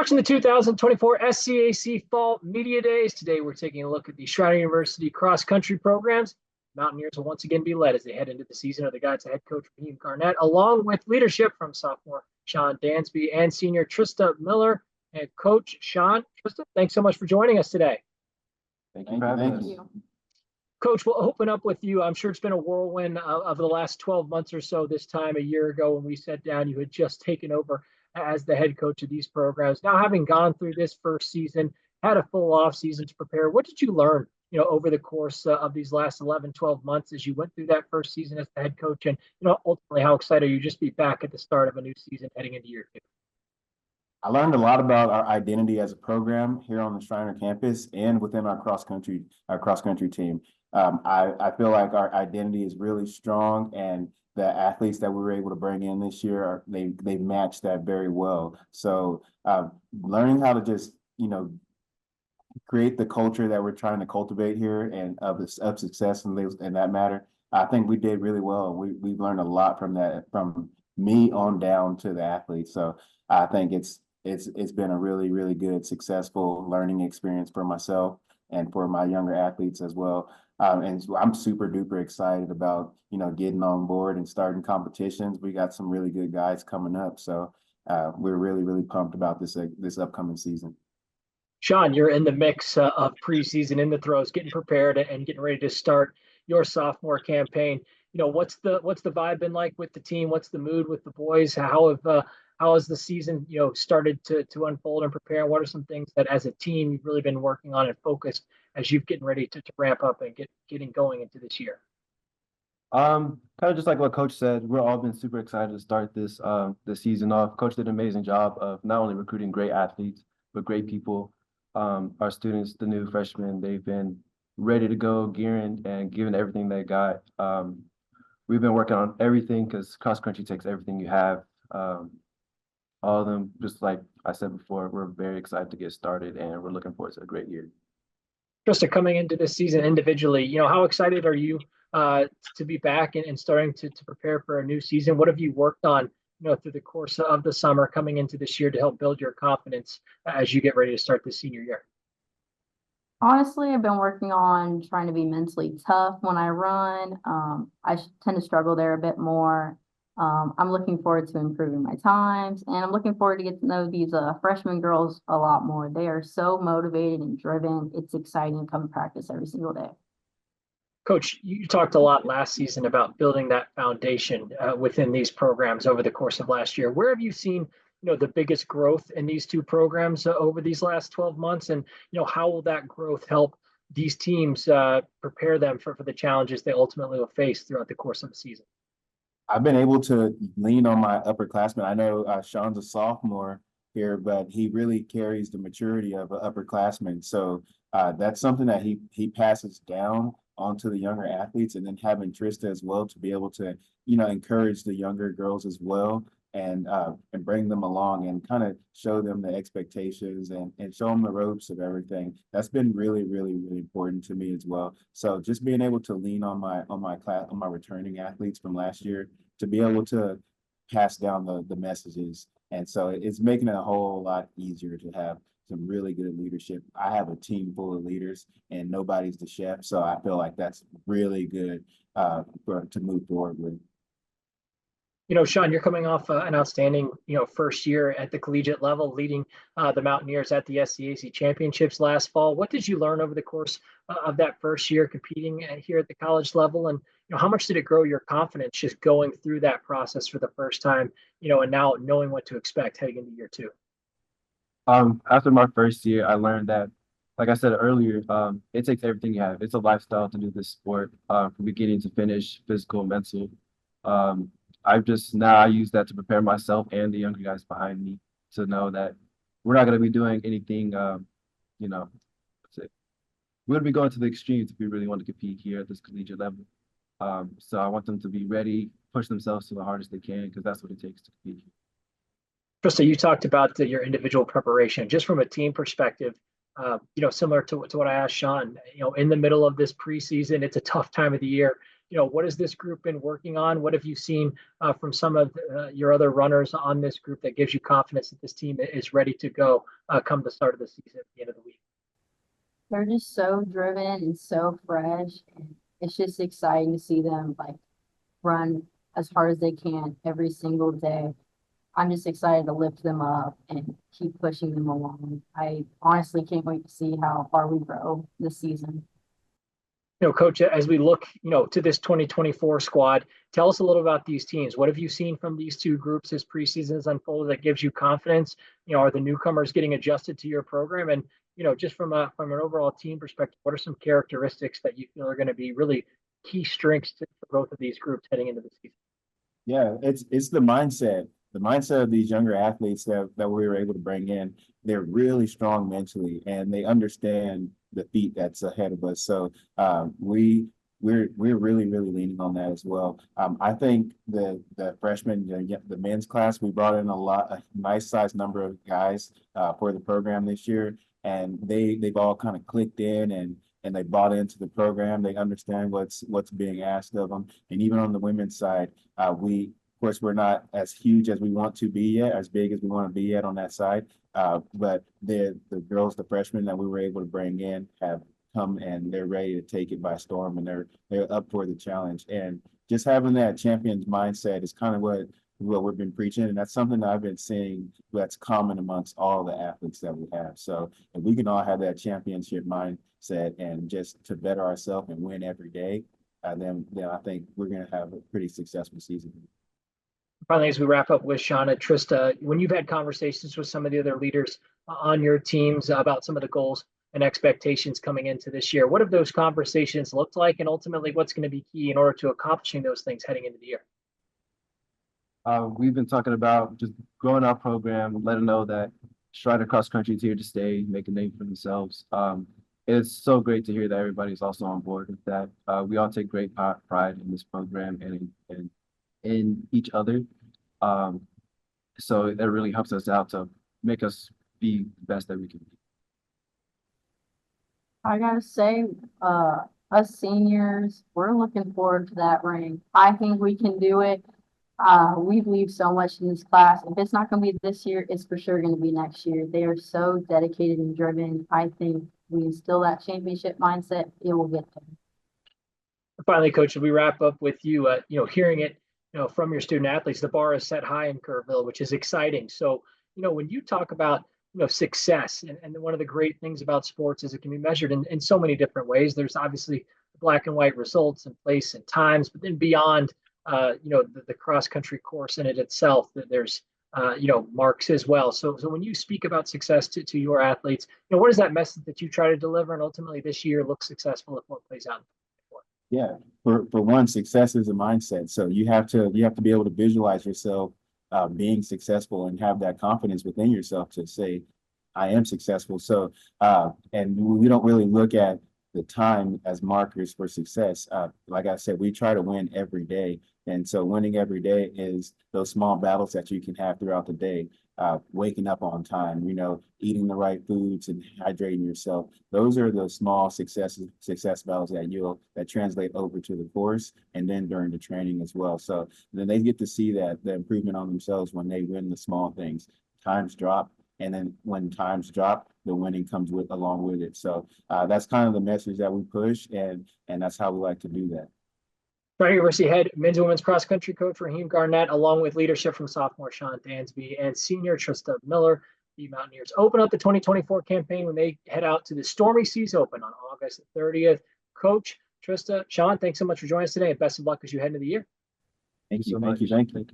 Watching the 2024 SCAC Fall Media Days. Today, we're taking a look at the Schreiner University cross-country programs. Mountaineers will once again be led as they head into the season under the guidance of head coach Rajeem Garnett, along with leadership from sophomore Sean Dansby and senior Trista Miller. And Coach Sean, Trista, thanks so much for joining us today. Thank you for having us. Coach, we'll open up with you. I'm sure it's been a whirlwind of the last 12 months or so. This time a year ago when we sat down, you had just taken over as the head coach of these programs. Now, having gone through this first season, had a full off season to prepare, what did you learn, over the course of these last 11, 12 months as you went through that first season as the head coach? And, ultimately, how excited are you just be back at the start of a new season heading into year two? I learned a lot about our identity as a program here on the Schreiner campus and within our cross country team. I feel like our identity is really strong, and the athletes that we were able to bring in this year, they match that very well. So learning how to just, create the culture that we're trying to cultivate here and of success in that matter, I think we did really well. We've learned a lot from that, from me on down to the athletes. So I think it's been a really, really good, successful learning experience for myself and for my younger athletes as well. And so I'm super duper excited about, getting on board and starting competitions. We got some really good guys coming up. So we're really, really pumped about this upcoming season. Sean, you're in the mix of preseason, in the throes, getting prepared and getting ready to start your sophomore campaign. What's the vibe been like with the team? What's the mood with the boys? How has the season, started to unfold and prepare? What are some things that as a team you've really been working on and focused as you've getting ready to ramp up and getting going into this year? Kind of just like what Coach said, we're all been super excited to start this season off. Coach did an amazing job of not only recruiting great athletes, but great people. Our students, the new freshmen, they've been ready to go, gearing and giving everything they got. We've been working on everything because cross country takes everything you have. All of them, just like I said before, we're very excited to get started, and we're looking forward to a great year. Trista, coming into this season individually, how excited are you to be back and starting to prepare for a new season? What have you worked on, through the course of the summer coming into this year to help build your confidence as you get ready to start the senior year? Honestly, I've been working on trying to be mentally tough when I run. I tend to struggle there a bit more. I'm looking forward to improving my times, and I'm looking forward to get to know these freshman girls a lot more. They are so motivated and driven. It's exciting to come to practice every single day. Coach, you talked a lot last season about building that foundation within these programs over the course of last year. Where have you seen, the biggest growth in these two programs over these last 12 months? And, how will that growth help these teams prepare them for the challenges they ultimately will face throughout the course of the season? I've been able to lean on my upperclassmen. I know Sean's a sophomore here, but he really carries the maturity of an upperclassman. So that's something that he passes down onto the younger athletes, and then having Trista as well to be able to, encourage the younger girls as well and bring them along and kind of show them the expectations and show them the ropes of everything. That's been really, really, really important to me as well. So just being able to lean on my returning athletes from last year to be able to pass down the messages. And so it's making it a whole lot easier to have some really good leadership. I have a team full of leaders and nobody's the chef. So I feel like that's really good to move forward with. Sean, you're coming off an outstanding, first year at the collegiate level, leading the Mountaineers at the SCAC championships last fall. What did you learn over the course of that first year competing here at the college level? And, how much did it grow your confidence just going through that process for the first time, and now knowing what to expect heading into year two? After my first year, I learned that, like I said earlier, it takes everything you have. It's a lifestyle to do this sport, from beginning to finish, physical, mental. I use that to prepare myself and the younger guys behind me to know that we're not going to be doing anything, we're going to be going to the extremes if we really want to compete here at this collegiate level. So I want them to be ready, push themselves to the hardest they can, because that's what it takes to compete here. Trista, you talked about your individual preparation, just from a team perspective, similar to what I asked Sean, in the middle of this preseason, it's a tough time of the year, what has this group been working on? What have you seen from some of your other runners on this group that gives you confidence that this team is ready to go come the start of the season at the end of the week? They're just so driven and so fresh. And it's just exciting to see them like run as hard as they can every single day. I'm just excited to lift them up and keep pushing them along. I honestly can't wait to see how far we grow this season. Coach, as we look, to this 2024 squad, tell us a little about these teams. What have you seen from these two groups as preseason has unfolded that gives you confidence? Are the newcomers getting adjusted to your program? And, just from an overall team perspective, what are some characteristics that you feel are going to be really key strengths for both of these groups heading into the season? Yeah, it's the mindset. The mindset of these younger athletes that we were able to bring in, they're really strong mentally and they understand the feat that's ahead of us. So we're really leaning on that as well. I think the freshmen, the men's class, we brought in a nice size number of guys for the program this year, and they've all kind of clicked in and they bought into the program. They understand what's being asked of them. And even on the women's side, of course, we're not as huge as we want to be yet, as big as we want to be yet on that side. But the girls, the freshmen that we were able to bring in have come and they're ready to take it by storm, and they're up for the challenge. And just having that champion's mindset is kind of what we've been preaching. And that's something that I've been seeing that's common amongst all the athletes that we have. So if we can all have that championship mindset and just to better ourselves and win every day, then I think we're going to have a pretty successful season. Finally, as we wrap up with Sean and Trista, when you've had conversations with some of the other leaders on your teams about some of the goals and expectations coming into this year, what have those conversations looked like, and ultimately what's going to be key in order to accomplishing those things heading into the year? We've been talking about just growing our program, let them know that Schreiner cross country is here to stay, make a name for themselves. It's so great to hear that everybody's also on board with that. We all take great pride in this program and in each other. So it really helps us out to make us be the best that we can be. I gotta say, us seniors, we're looking forward to that ring. I think we can do it. We believe so much in this class. If it's not going to be this year, it's for sure going to be next year. They are so dedicated and driven. I think we instill that championship mindset, it will get there. Finally, Coach, as we wrap up with you, hearing it, from your student athletes, the bar is set high in Kerrville, which is exciting. So, when you talk about, success, and one of the great things about sports is it can be measured in so many different ways. There's obviously black and white results and place and times, but then beyond, the cross country course in it itself, that there's, marks as well. So when you speak about success to your athletes, what is that message that you try to deliver, and ultimately this year looks successful if what plays out? Yeah, for one, success is a mindset. So you have to be able to visualize yourself being successful and have that confidence within yourself to say, I am successful. So and we don't really look at the time as markers for success. Like I said, we try to win every day. And so winning every day is those small battles that you can have throughout the day. Waking up on time, eating the right foods and hydrating yourself. Those are the small success battles that translate over to the course and then during the training as well. So then they get to see the improvement on themselves when they win the small things. Times drop, and then when times drop, the winning comes along with it. So that's kind of the message that we push, and that's how we like to do that. Schreiner University head men's and women's cross country coach Rajeem Garnett, along with leadership from sophomore Sean Dansby and senior Trista Miller. The Mountaineers open up the 2024 campaign when they head out to the Stormy Seas Open on August 30th. Coach, Trista, Sean, thanks so much for joining us today, and best of luck as you head into the year. Thank you. So much. Thank you.